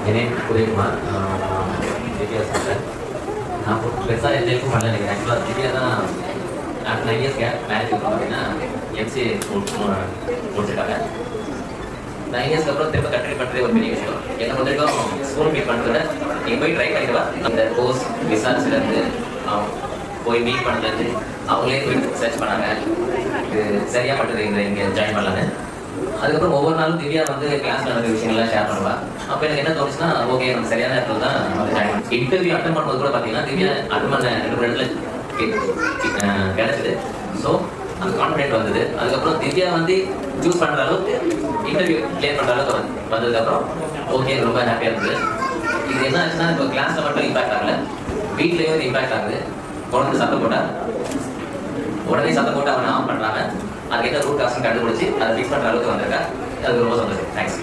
என் name Udhayakumar. Divya sir. நான் பெருசாக எந்த ஹெல்ப்பும் பண்ணல. எனக்கு ஆக்சுவலாக திவ்யா தான் ஆஃப்டர் 9 இயர்ஸ் மேரேஜ் இருக்கும் அப்படின்னா எம்சிஏ முடிச்சிருக்காங்க. 9 இயர்ஸ்க்கு அப்புறம் திரும்ப கண்டினியூ பண்ணுறது ஒரு பெரிய விஷயம். என்னை பொறுத்த வரைக்கும் ஸ்கூல் மீட் பண்ணுறத நீங்கள் போய் ட்ரை பண்ணிடுவா. அந்த கோர்ஸ் விசாரிச்சுலேருந்து போய் மீட் பண்ணுறது அவங்களே போய் சர்ச் பண்ணாங்க. இது சரியாக பண்ணுறது இங்கே ஜாயின் பண்ணலான்னு. அதுக்கப்புறம் ஒவ்வொரு நாளும் திவ்யா வந்து கிளாஸ்ல நடக்கிற விஷயங்கள்லாம் ஷேர் பண்ணுவா. அப்போ எனக்கு என்ன தோணுச்சுன்னா, ஓகே நம்ம சரியான இடத்துல தான் வந்து ஜாயின் பண்ணி இன்டர்வியூ அட்டன் பண்ணும்போது கூட பார்த்தீங்கன்னா திவ்யா அட்டன் பண்ண 2 கிடைச்சது. ஸோ அந்த கான்ஃபிடென்ட் வந்தது. அதுக்கப்புறம் திவ்யா வந்து சூஸ் பண்ணுற அளவுக்கு இன்டர்வியூ கிளியர் பண்ணுற அளவுக்கு வந்ததுக்கப்புறம் ஓகே ரொம்ப ஹாப்பியாக இருந்தது. இது என்ன ஆச்சுன்னா இப்போ கிளாஸில் மட்டும் இம்பாக்ட் ஆகல, வீட்லேயும் இம்பாக்ட் ஆகுது. குழந்தை சத்தம் போட்டால் உடனே சத்தம் போட்டு அவனை ஆஃப் பண்ணுறாங்க. அதுக்கேற்ற ரூட் காஸ்ட்டும் கண்டுபிடிச்சி அதை ஃபிக்ஸ் பண்ணுற அளவுக்கு வந்திருக்கா. அது ரொம்ப சந்தோஷம். தேங்க்ஸ்.